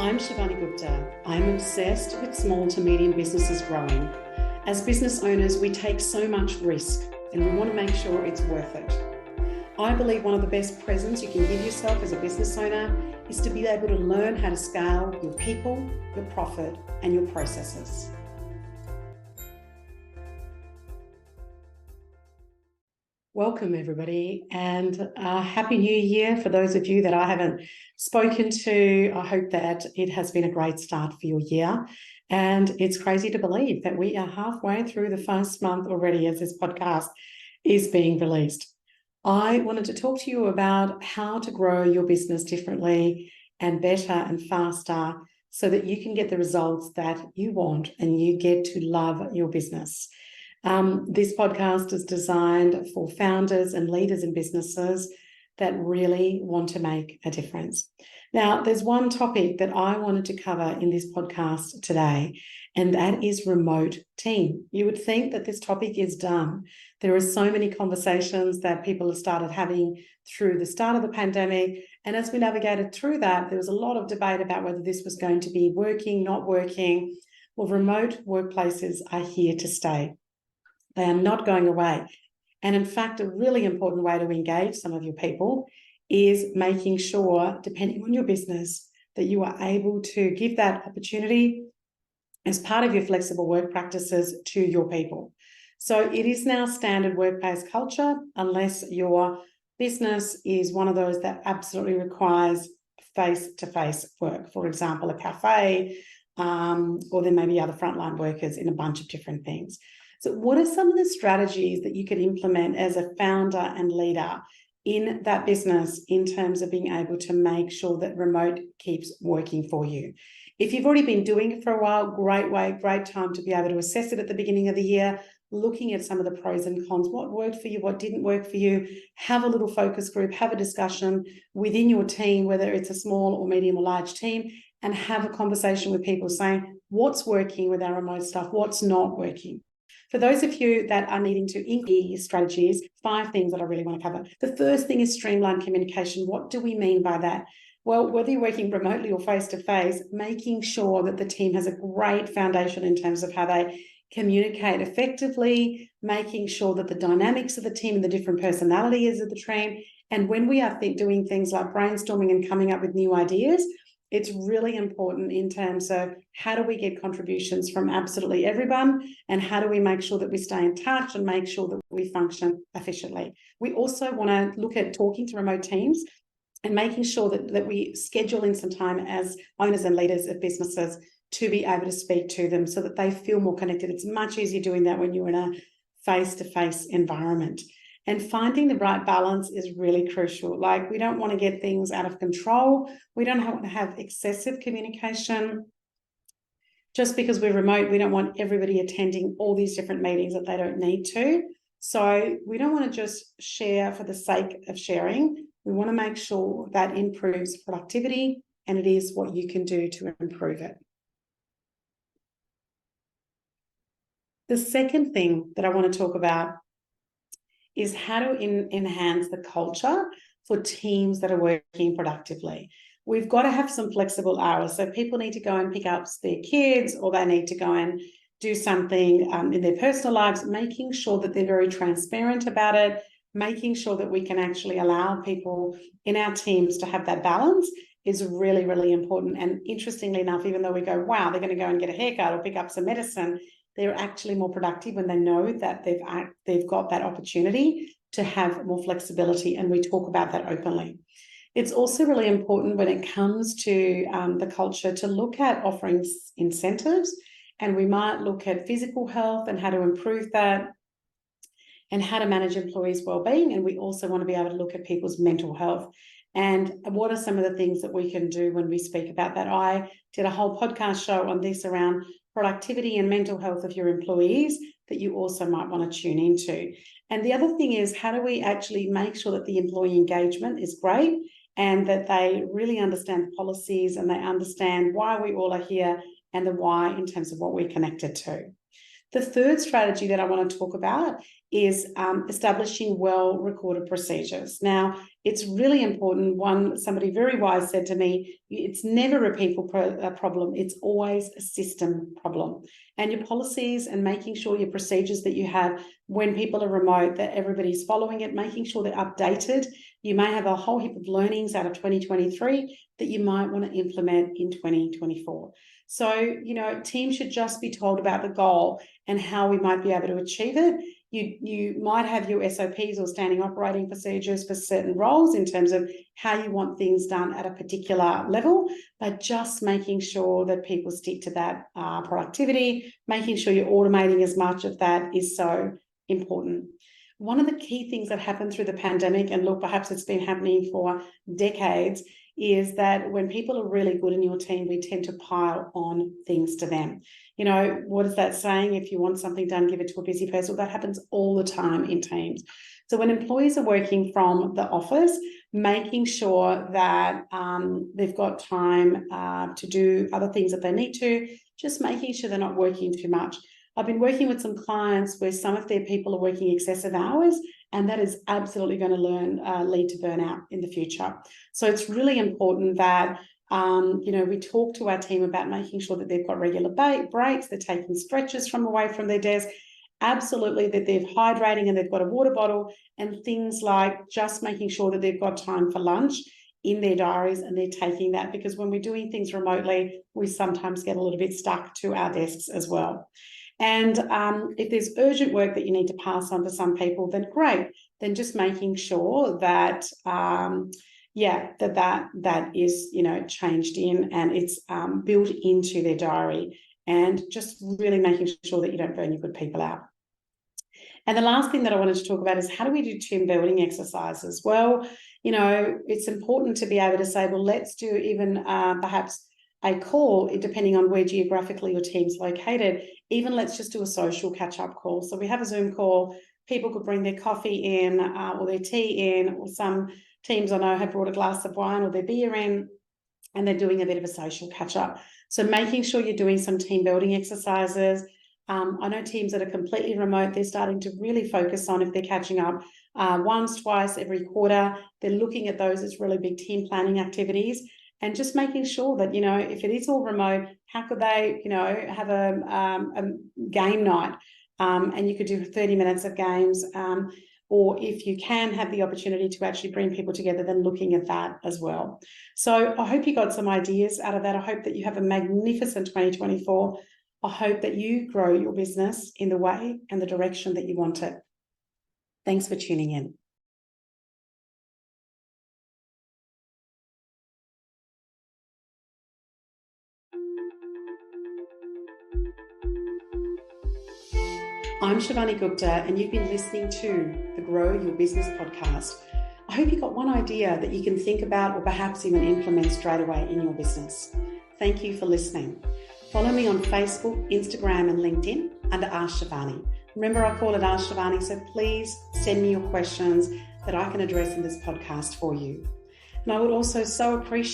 I'm Shivani Gupta. I'm obsessed with small to medium businesses growing. As business owners, we take so much risk and we want to make sure it's worth it. I believe one of the best presents you can give yourself as a business owner is to be able to learn how to scale your people, your profit, and your processes. Welcome, everybody, and Happy New Year for those of you that I haven't spoken to. I hope that it has been a great start for your year. And it's crazy to believe that we are halfway through the first month already as this podcast is being released. I wanted to talk to you about how to grow your business differently and better and faster so that you can get the results that you want and you get to love your business. This podcast is designed for founders and leaders in businesses that really want to make a difference. Now, there's one topic that I wanted to cover in this podcast today, and that is remote team. You would think that this topic is done. There are so many conversations that people have started having through the start of the pandemic, and as we navigated through that, there was a lot of debate about whether this was going to be working, not working. Well, remote workplaces are here to stay. They are not going away. And in fact, a really important way to engage some of your people is making sure, depending on your business, that you are able to give that opportunity as part of your flexible work practices to your people. So it is now standard workplace culture, unless your business is one of those that absolutely requires face-to-face work. For example, a cafe, or there may be other frontline workers in a bunch of different things. So what are some of the strategies that you could implement as a founder and leader in that business in terms of being able to make sure that remote keeps working for you? If you've already been doing it for a while, great time to be able to assess it at the beginning of the year, looking at some of the pros and cons, what worked for you, what didn't work for you, have a little focus group, have a discussion within your team, whether it's a small or medium or large team, and have a conversation with people saying what's working with our remote stuff, what's not working. For those of you that are needing to increase strategies, 5 things that I really want to cover. The first thing is streamlined communication. What do we mean by that? Well, whether you're working remotely or face-to-face, making sure that the team has a great foundation in terms of how they communicate effectively, making sure that the dynamics of the team and the different personalities of the team, and when we are doing things like brainstorming and coming up with new ideas, it's really important in terms of how do we get contributions from absolutely everyone, and how do we make sure that we stay in touch and make sure that we function efficiently. We also want to look at talking to remote teams and making sure that we schedule in some time as owners and leaders of businesses to be able to speak to them so that they feel more connected. It's much easier doing that when you're in a face-to-face environment. And finding the right balance is really crucial. Like, we don't want to get things out of control. We don't want to have excessive communication. Just because we're remote, we don't want everybody attending all these different meetings that they don't need to. So we don't want to just share for the sake of sharing. We want to make sure that improves productivity, and it is what you can do to improve it. The second thing that I want to talk about is how to enhance the culture for teams that are working productively. We've got to have some flexible hours. So people need to go and pick up their kids, or they need to go and do something in their personal lives, making sure that they're very transparent about it, making sure that we can actually allow people in our teams to have that balance is really, really important. And interestingly enough, even though we go, wow, they're going to go and get a haircut or pick up some medicine, they're actually more productive when they know that they've got that opportunity to have more flexibility, and we talk about that openly. It's also really important when it comes to the culture to look at offering incentives, and we might look at physical health and how to improve that and how to manage employees' well-being, and we also want to be able to look at people's mental health. And what are some of the things that we can do when we speak about that? I did a whole podcast show on this around productivity and mental health of your employees that you also might want to tune into. And the other thing is, how do we actually make sure that the employee engagement is great and that they really understand the policies and they understand why we all are here and the why in terms of what we're connected to. The third strategy that I want to talk about is establishing well-recorded procedures. Now, it's really important. Somebody very wise said to me, it's never a people problem, it's always a system problem. And your policies and making sure your procedures that you have when people are remote, that everybody's following it, making sure they're updated. You may have a whole heap of learnings out of 2023 that you might want to implement in 2024. So, teams should just be told about the goal and how we might be able to achieve it. You might have your SOPs or standing operating procedures for certain roles in terms of how you want things done at a particular level, but just making sure that people stick to that productivity, making sure you're automating as much of that is so important. One of the key things that happened through the pandemic, and look, perhaps it's been happening for decades, is that when people are really good in your team, we tend to pile on things to them. What is that saying? If you want something done, give it to a busy person. That happens all the time in teams. So when employees are working from the office, making sure that they've got time to do other things that they need to, just making sure they're not working too much. I've been working with some clients where some of their people are working excessive hours, and that is absolutely going to lead to burnout in the future. So it's really important that we talk to our team about making sure that they've got regular breaks, they're taking stretches from away from their desk, absolutely that they're hydrating and they've got a water bottle, and things like just making sure that they've got time for lunch in their diaries and they're taking that, because when we're doing things remotely, we sometimes get a little bit stuck to our desks as well. And if there's urgent work that you need to pass on to some people, then great. Then just making sure that that is changed in and it's built into their diary, and just really making sure that you don't burn your good people out. And the last thing that I wanted to talk about is, how do we do team building exercises? Well, it's important to be able to say, well, let's do even perhaps a call, depending on where geographically your team's located. Even let's just do a social catch-up call. So we have a Zoom call. People could bring their coffee in or their tea in, or some teams I know have brought a glass of wine or their beer in, and they're doing a bit of a social catch-up. So making sure you're doing some team building exercises. I know teams that are completely remote, they're starting to really focus on, if they're catching up once, twice, every quarter, they're looking at those as really big team planning activities. And just making sure that, if it is all remote, how could they, have a game night, and you could do 30 minutes of games, or if you can have the opportunity to actually bring people together, then looking at that as well. So I hope you got some ideas out of that. I hope that you have a magnificent 2024. I hope that you grow your business in the way and the direction that you want it. Thanks for tuning in. I'm Shivani Gupta, and you've been listening to the Grow Your Business podcast. I hope you got one idea that you can think about or perhaps even implement straight away in your business. Thank you for listening. Follow me on Facebook, Instagram, and LinkedIn under Ask Shivani. Remember, I call it Ask Shivani, so please send me your questions that I can address in this podcast for you. And I would also so appreciate